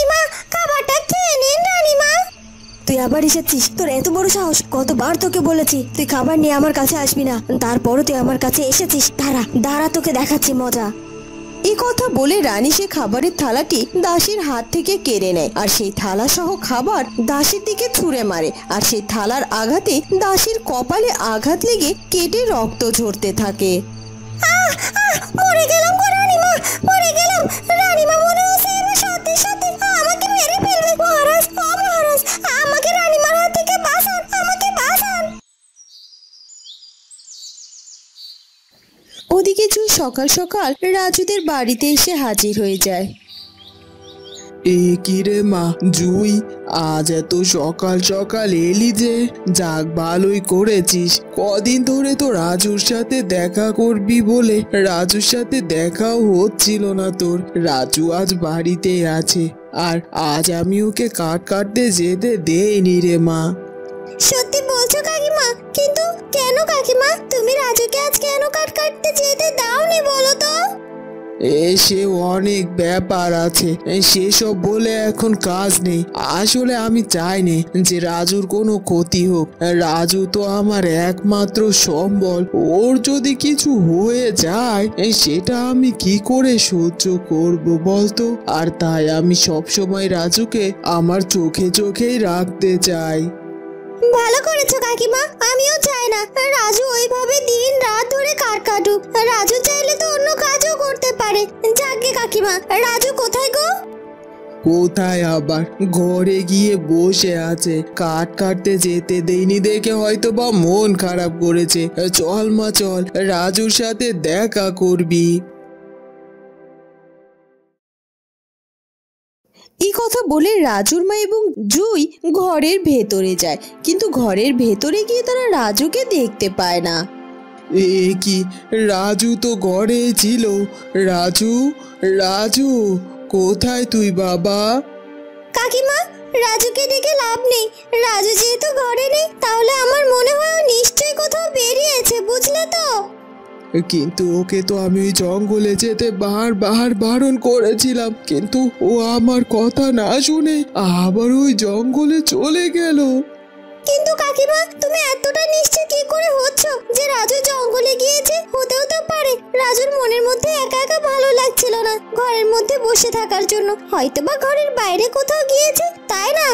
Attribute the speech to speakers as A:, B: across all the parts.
A: রানীমা, খাবারটা খেয়ে নিন রানীমা। তুই আবার এসেছিস? তোর এত বড় সাহস! কতবার তোকে বলেছি তুই খাবার নিয়ে আমার কাছে আসবি না, তারপরও তুই আমার কাছে এসেছিস। দাঁড়া দাঁড়া, তোকে দেখাচ্ছি মজা।
B: এই কথা বলে রানী সে খাবারের থালাটি দাসীর হাত থেকে কেড়ে নেয় আর সেই থালা সহ খাবার দাসীর দিকে ছুঁড়ে মারে। আর সেই থালার আঘাতে দাসীর কপালে আঘাত লেগে কেটে রক্ত ঝরতে থাকে।
A: মরে গেলাম গো রানীমা, মরে গেলাম। রানীমা মনে হচ্ছে এবার সত্যি সত্যি আমাকে মেরে ফেলবে। মহারাজ, ও মহারাজ, আমাকে রানীমার হাত থেকে বাঁচান, আমাকে বাঁচান।
B: ওদিকে জুই সকাল সকাল রাজুদের বাড়িতে এসে হাজির হয়ে যায়।
C: এ কি রে মা জুই, আজ এত সকাল সকাল এলি যে? যাক, ভালোই করেছিস। কদিন ধরে তো রাজুর সাথে দেখা করবি বলে রাজুর সাথে দেখাও হচ্ছিল না তোর। রাজু আজ বাড়িতে আছে, আর আজ আমি ওকে কাট কাটতে যেতে দেইনি রে মা।
A: সত্যি বলছো কাকিমা? কিন্তু কেন কাকিমা, তুমি রাজুকে আজ কেন কাট কাটতে যেতে দাওনি বলো তো?
C: সে অনেক ব্যাপার আছে, সেসব বলে এখন কাজ নেই। আসলে আমি চাইনি যে রাজুর কোনো ক্ষতি হোক। রাজু তো আমার একমাত্র সম্বল। ওর যদি কিছু হয়ে যায় সেটা আমি কি করে সহ্য করব বলতো? আর তাই আমি সবসময় রাজুকে আমার চোখে চোখেই রাখতে চাই।
A: ভালো করেছো কাকিমা, আমিও চাই না রাজু ওইভাবে দিন রাত ধরে কাট কাটুক। রাজু চাইলে তো অন্য কাজও করতে পারে। যাকে কাকিমা, রাজু কোথায় গো?
C: কোথায় আবার, ঘরে গিয়ে বসে আছে। কাট কাটতে যেতে দেইনি দেখে হয়তো বা মন খারাপ করেছে। চল মা চল, রাজুর সাথে দেখা করবি।
B: এই কথা বলে রাজুর মা এবং জুই ঘরের ভেতরে যায়, কিন্তু ঘরের ভেতরে গিয়ে তারা রাজুকে দেখতে পায় না।
C: এ কি, রাজু তো ঘরে ছিল। রাজু, রাজু কোথায় তুই বাবা?
A: কাকিমা, রাজুকে ডেকে লাভ নেই। রাজু যেহেতু ঘরে নেই, তাহলে আমার মনে হয় ও নিশ্চয়ই কোথাও বেরিয়েছে, বুঝলে তো?
C: কিন্তু ওকে তো আমি ওই জঙ্গলে যেতে বারবার বারণ করেছিলাম, কিন্তু ও আমার কথা না শুনে আবার ওই জঙ্গলে চলে গেল।
A: কিন্তু কাকিমা, তুমি এতটা নিশ্চিত কি করে হচ্ছ যে রাজু জঙ্গলে গিয়েছে? হতেও তো পারে রাজুর মনের মধ্যে একা একা ভালো লাগছিল না ঘরের মধ্যে বসে থাকার জন্য। হয়তোবা ঘরের বাইরে কোথাও গিয়েছে, তাই না?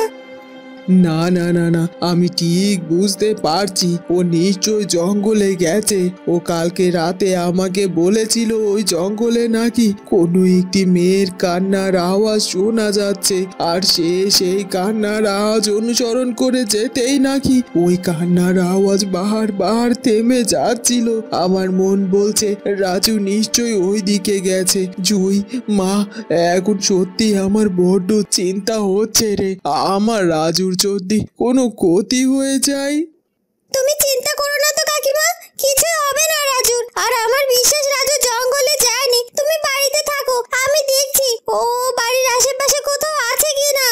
C: না না না না, আমি ঠিক বুঝতে পারছি ও নিশ্চয় জঙ্গলে গেছে। ও কালকে রাতে আমাকে বলেছিল ওই জঙ্গলে নাকি কোনো একটি মেয়ের কান্নার আওয়াজ শোনা যাচ্ছে, আর সে সেই কান্নার আওয়াজ অনুসরণ করে যেতেই নাকি ওই কান্নার আওয়াজ বারবার থেমে যাচ্ছিল। আমার মন বলছে রাজু নিশ্চয়ই ওই দিকে গেছে। জুই মা, এখন সত্যি আমার বড্ড চিন্তা হচ্ছে রে। আমার রাজুর যদি কোনো ক্ষতি হয়ে যায়।
A: তুমি চিন্তা করো না তো কাকিমা, কিছু হবে না রাজুর। আর আমার বিশ্বাস রাজু জঙ্গলে যায়নি। তুমি বাড়িতে থাকো, আমি দেখছি ও বাড়ির আশেপাশে কোথাও আছে কিনা।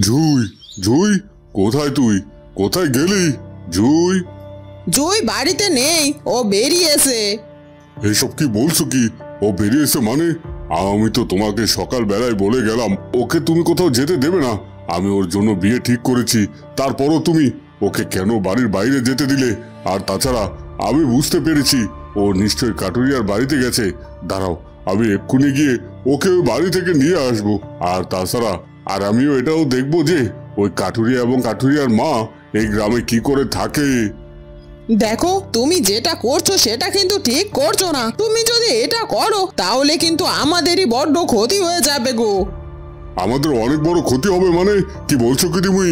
D: জুই, জুই কোথায় তুই? কোথায় গেলি জুই?
B: জুই বাড়িতে নেই, ও বেরিয়েছে।
D: এসব কি বলছো কি? ও বেরিয়েছে মানে? আমি তো তোমাকে সকাল বেলায় বলে গেলাম ওকে তুমি কোথাও যেতে দেবে না। আমি ওর জন্য বিয়ে ঠিক করেছি, তারপরও তুমি ওকে কেন বাড়ির বাইরে যেতে দিলে? আর তাছাড়া আমি বুঝতে পেরেছি ও নিশ্চয়ই কাটুরিয়ার বাড়িতে গেছে। দাঁড়াও, আমি এক্ষুনি গিয়ে ওকে ওই বাড়ি থেকে নিয়ে আসবো। আর তাছাড়া আমিও এটাও দেখবো যে ওই কাঠুরিয়া এবং কাঠুরিয়ার মা এই গ্রামে কি করে থাকে।
B: দেখো, তুমি যেটা করছো সেটা কিন্তু ঠিক করছো না। তুমি যদি এটা করো তাহলে কিন্তু আমাদেরই বড্ড ক্ষতি হয়ে যাবে গো।
D: আমাদের অনেক বড় ক্ষতি হবে মানে? কি বলছো কি তুমি?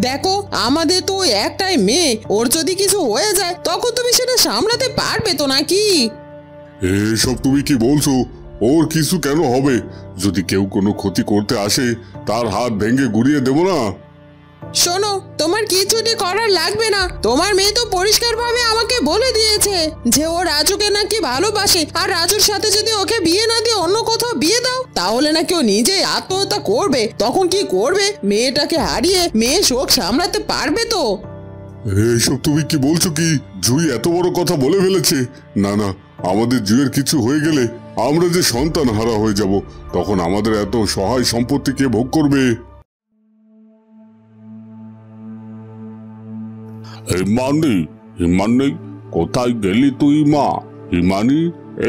B: দেখো, আমাদের তো ওই একটাই মেয়ে, ওর যদি কিছু হয়ে যায় তখন তুমি সেটা সামলাতে পারবে তো নাকি?
D: এসব তুমি কি বলছো? ওর কিছু কেন হবে? যদি কেউ কোনো ক্ষতি করতে আসে তার হাত ভেঙে গুড়িয়ে দেব না?
E: শোনো, তোমার কিছুটি করার লাগবে না। তোমার মেয়ে তো পরিষ্কারভাবে আমাকে বলে দিয়েছে যে ও রাজুকে নাকি ভালোবাসে, আর রাজুর সাথে যদি ওকে বিয়ে না দিয়ে অন্য কোথাও বিয়ে দাও তাহলে নাকি ও নিজেই আত্মহত্যা করবে। তখন কি করবে? মেয়েটাকে হারিয়ে মেয়ে শোক সামলাতে পারবে তো?
D: এইসব তুমি কি বলছো? কি জুই এত বড় কথা বলে ফেলেছে? না না, আমাদের জুইয়ের কিছু হয়ে গেলে আমরা যে সন্তান হারা হয়ে যাব, তখন আমাদের এত সহায় সম্পত্তি কে ভোগ করবে? হিমানি, হিমানি, কোথায় গেলি তুই মা? হিমানি,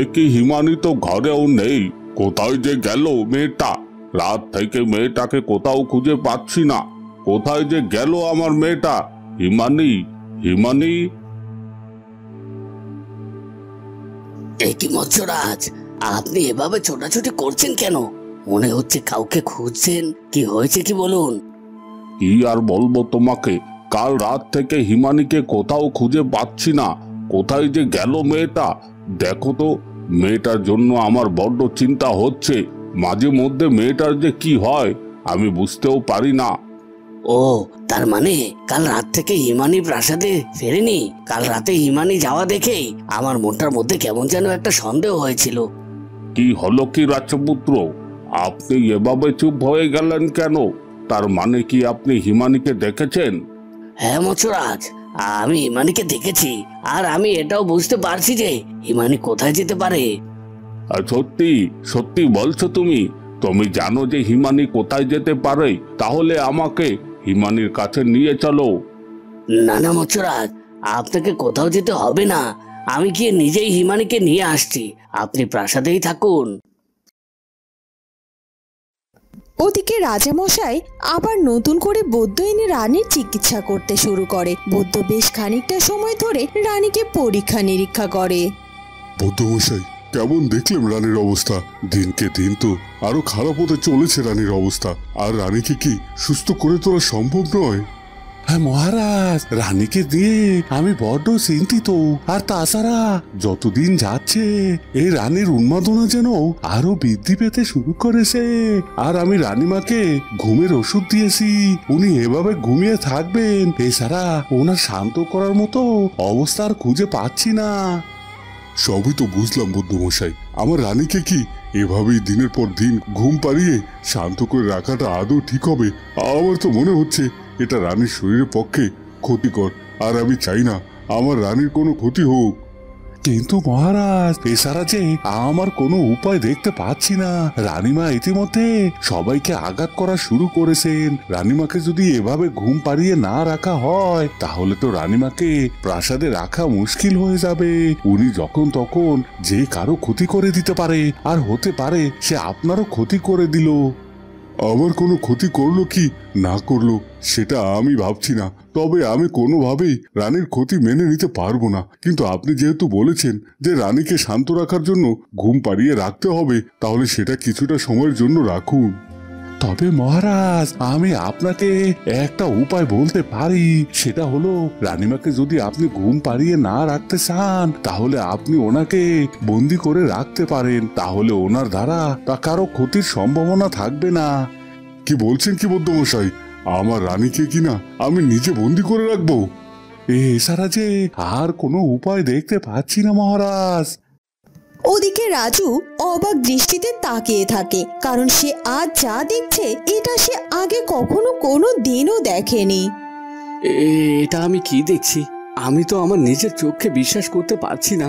D: একই হিমানি তো ঘরেও নেই। কোথায় যে গেল মেয়েটা? রাত থেকে মেয়েটাকে কোথাও খুঁজে পাচ্ছি না। কোথায় যে গেল আমার মেয়েটা? হিমানি, হিমানি।
F: একই মৎস্যরাজ, আপনি এভাবে ছোটাছুটি করছেন কেন? মনে হচ্ছে কাউকে খুঁজছেন। কি হয়েছে কি বলুন।
D: কি আর বলবো তোমাকে, কাল রাত থেকে হিমানিকে কোথাও খুঁজে পাচ্ছি না। কোথায় যে গেল মেয়েটা? দেখো তো, মেয়েটার জন্য আমার বড্ড চিন্তা হচ্ছে। মাঝে মধ্যে মেয়েটার যে কি হয় আমি বুঝতেও পারি না।
F: ও, তার মানে কাল রাত থেকে হিমানি প্রাসাদে ফেরেনি? কাল রাতে হিমানি যাওয়া দেখেই আমার মনটার মধ্যে কেমন যেন একটা সন্দেহ হয়েছিল।
D: কি হলো কি রাজপুত্র? আপনি এভাবে চুপ হয়ে গেলেন কেন? তার মানে কি আপনি হিমানিকে দেখেছেন?
F: হ্যাঁ মৎস্যরাজ, আমি হিমানিকে দেখেছি, আর আমি এটাও বুঝতে পারছি যে হিমানি কোথায় যেতে পারে।
D: সত্যি সত্যি বলছো তুমি? তুমি জানো যে হিমানি কোথায় যেতে পারে? তাহলে আমাকে হিমানির কাছে নিয়ে চলো।
F: না না মৎস্যরাজ, আপনাকে কোথাও যেতে হবে না। আমি গিয়ে নিজেই হিমানিকে নিয়ে আসছি। আপনি প্রাসাদেই থাকুন।
B: ওদিকে রাজামশাই আবার নতুন করে বৈদ্য এনে রানীর চিকিৎসা করতে শুরু করে। বৈদ্য বেশ খানিকটা সময় ধরে রানীকে পরীক্ষা নিরীক্ষা করে।
D: বৌদ্ধমশাই, কেমন দেখলেন রানীর অবস্থা? দিনকে দিন তো আরো খারাপ হতে চলেছে রানীর অবস্থা। আর রানীকে কি সুস্থ করে তোলা সম্ভব নয়?
G: হ্যাঁ মহারাজ, রানীকে দিয়ে আমি বড্ড চিন্তিত। আর তাছাড়া যতদিন যাচ্ছে এই রানীর উন্মাদনা যেন আরো বৃদ্ধি পেতে শুরু করেছে। আর আমি রানীমাকে ঘুমের ওষুধ দিয়েছি, উনি এভাবে ঘুমিয়ে থাকবেন। এছাড়া ওনার শান্ত করার মতো অবস্থা আর খুঁজে পাচ্ছি না।
D: সবই তো বুঝলাম বৌদ্ধমশাই, আমার রানীকে কি এভাবেই দিনের পর দিন ঘুম পাড়িয়ে শান্ত করে রাখাটা আদৌ ঠিক হবে? আমার তো মনে হচ্ছে এটা রানীর শরীরের পক্ষে ক্ষতিকর, আর আমি চাই না আমার রানীর কোনো ক্ষতি হোক।
G: কিন্তু মহারাজ, এছাড়া যে আমার কোনো উপায় দেখতে পাচ্ছি না। রানীমা ইতিমধ্যে সবাইকে আঘাত করা শুরু করেছেন। রানীমাকে যদি এভাবে ঘুম পাড়িয়ে না রাখা হয় তাহলে তো রানীমাকে প্রাসাদে রাখা মুশকিল হয়ে যাবে। উনি যখন তখন যে কারো ক্ষতি করে দিতে পারে, আর হতে পারে সে আপনারও ক্ষতি করে দিল।
D: আমার কোনো ক্ষতি করলো কি না করলো সেটা আমি ভাবছি না, তবে আমি কোনোভাবেই রানীর ক্ষতি মেনে নিতে পারবো না। কিন্তু আপনি যেহেতু বলেছেন যে রানীকে শান্ত রাখার জন্য ঘুম পাড়িয়ে রাখতে হবে, তাহলে সেটা কিছুটা সময়ের জন্য রাখুন।
G: তবে মহারাজ, আমি আপনাকে একটা উপায় বলতে পারি। সেটা হলো, রানীমাকে যদি আপনি ঘুম পাড়িয়ে না রাখতে চান তাহলে আপনি ওনাকে বন্দি করে রাখতে পারেন। তাহলে ওনার দ্বারা তা কারো ক্ষতির সম্ভাবনা থাকবে না।
D: কি বলছেন কি বৌদ্ধমশাই? আমার রানীকে কিনা আমি নিজে বন্দি করে রাখবো?
G: এছাড়া যে আর কোনো উপায় দেখতে পাচ্ছি না মহারাজ।
B: ওদিকে রাজু অবাক দৃষ্টিতে তাকিয়ে থাকে, কারণ সে আজ যা দেখছে এটা সে আগে কখনো কোনো দিনও দেখেনি।
H: এটা আমি কি দেখছি? আমি তো আমার নিজের চোখে বিশ্বাস করতে পারছি না।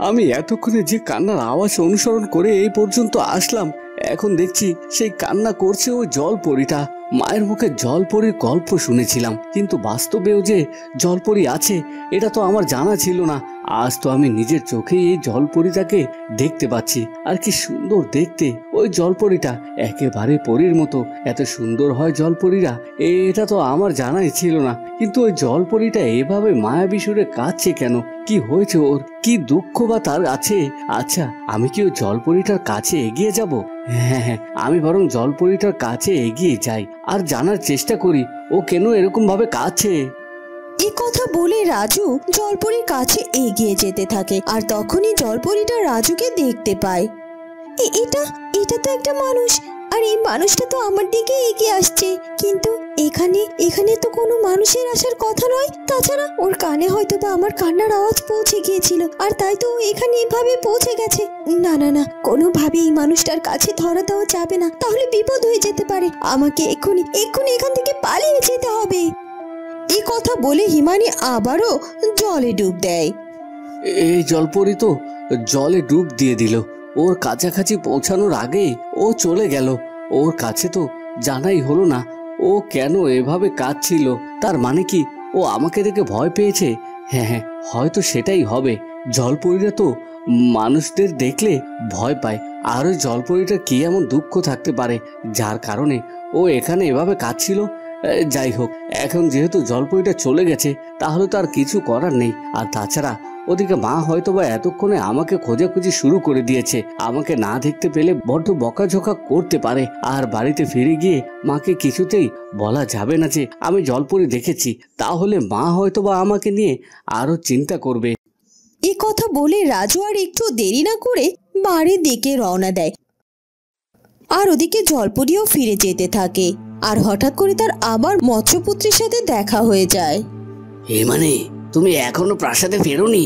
H: আমি এতক্ষণে যে কান্নার আওয়াজ অনুসরণ করে এই পর্যন্ত আসলাম, এখন দেখছি সেই কান্না করছে ওই জলপরীটা। মায়ের মুখে জলপরীর গল্প শুনেছিলাম, কিন্তু বাস্তবেও যে জলপরী আছে এটা তো আমার জানা ছিল না। আজ তো আমি নিজের চোখে এই জলপরীটাকে দেখতে পাচ্ছি। আর কি সুন্দর দেখতে ওই জলপরীটা, একেবারে পরীর মতো। এত সুন্দর হয় জলপরীরা, এটা তো আমার জানাই ছিল না। কিন্তু ওই জলপরীটা এভাবে মায়াবী সুরে কাঁদছে কেন? কি হয়েছে ওর? কি দুঃখ বা তার আছে? আচ্ছা, আমি কি ওই জলপরীটার কাছে এগিয়ে যাব? হ্যাঁ, আমি বরং জলপরীটার কাছে এগিয়ে যাই আর জানার চেষ্টা করি ও কেন এরকম ভাবে কাঁদছে।
B: এই কথা বলে রাজু জলপরীর কাছে এগিয়ে যেতে থাকে, আর তখনই জলপরীটা রাজুকে দেখতে পায়। এটা তো একটা মানুষ, আর এই মানুষটা তো আমার দিকে এগিয়ে আসছে। কিন্তু এখানে এখানে তো কোনো মানুষের আসার কথা নয়। তাছাড়া ওর কানে হয়তো বা আমার কান্নার আওয়াজ পৌঁছে গিয়েছিল, আর তাই তো ও এখানে এভাবে পৌঁছে গেছে। না না না, কোনোভাবে এই মানুষটার কাছে ধরা দেওয়া যাবে না, তাহলে বিপদ হয়ে যেতে পারে। আমাকে এক্ষুনি এক্ষুনি এখান থেকে পালিয়ে যেতে হবে। এই কথা বলে হিমানি আবারও জলে ডুব দেয়।
H: এই জলপরি তো জলে ডুব দিয়ে দিল। ওর কাছাকাছি পৌঁছানোর আগেই ও চলে গেল। ওর কাছে তো জানাই হলো না ও কেন এভাবে কাঁদছিল। তার মানে কি ও আমাকে দেখে ভয় পেয়েছে? হ্যাঁ হ্যাঁ, হয়তো সেটাই হবে। জলপরীরা তো মানুষদের দেখলে ভয় পায়, আর ওই জলপরীটার কি এমন দুঃখ থাকতে পারে যার কারণে ও এখানে এভাবে কাঁদছিল? যাই হোক, এখন যেহেতু জলপরীটা চলে গেছে তাহলে তো আর কিছু করার নেই। আর তাছাড়া ওদিকে মা হয়তো বা এতক্ষণে আমাকে খোঁজাখুঁজি শুরু করে দিয়েছে। আমাকে না দেখতে পেলে বড্ড বকাঝকা করতে পারে, আর বাড়িতে ফিরে গিয়ে মাকে কিছুতেই বলা যাবে না যে আমি জলপরি দেখেছি। তাহলে মা হয়তো বা আমাকে নিয়ে আরো চিন্তা করবে।
B: এ কথা বলে রাজু আর একটু দেরি না করে বাড়ির দিকে রওনা দেয়। আর ওদিকে জলপরিও ফিরে যেতে থাকে। আর হঠাৎ করে তার আবার মৎস্যপুত্রের সাথে দেখা হয়ে যায়।
F: মানে তুমি এখনো প্রাসাদে ফেরোনি?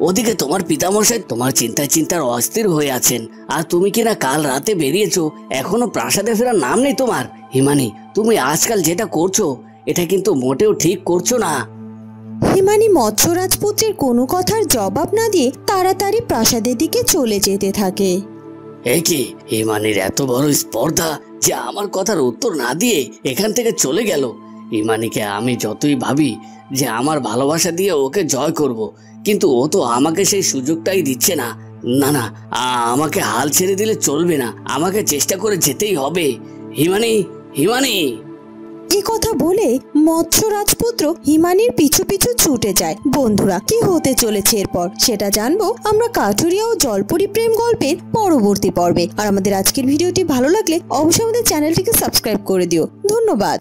F: ওদিকে তোমার পিতামশাই তোমার চিন্তার অস্থির হয়ে আছেন, আর তুমি কিনা কাল রাতে বেরিয়েছো, এখনো প্রাসাদে ফেরার নাম নেই তোমার। হিমানি, তুমি আজকাল যেটা করছো এটা কিন্তু মোটেও ঠিক করছো না।
B: হিমানি মৎস্য রাজপুত্রের কোনো কথার জবাব না দিয়ে তাড়াতাড়ি প্রাসাদের দিকে চলে যেতে থাকে।
F: কি হিমানির এত বড় স্পর্ধা যে আমার কথার উত্তর না দিয়ে এখান থেকে চলে গেল। হিমানিকে আমি যতই ভাবি যে আমার ভালোবাসা দিয়ে ওকে জয় করব, কিন্তু ও তো আমাকে সেই সুযোগটাই দিচ্ছে না। না না, আমাকে হাল ছেড়ে দিলে চলবে না, আমাকে চেষ্টা করে যেতেই হবে। হিমানি, হিমানি।
B: এই কথা বলে মৎস্য রাজপুত্র হিমানির পিছু পিছু ছুটে যায়। বন্ধুরা, কি হতে চলেছে এরপর সেটা জানবো আমরা কাঠুরিয়া ও জলপরি প্রেম গল্পের পরবর্তী পর্বে। আর আমাদের আজকের ভিডিওটি ভালো লাগলে অবশ্যই আমাদের চ্যানেলটিকে সাবস্ক্রাইব করে দিও। ধন্যবাদ।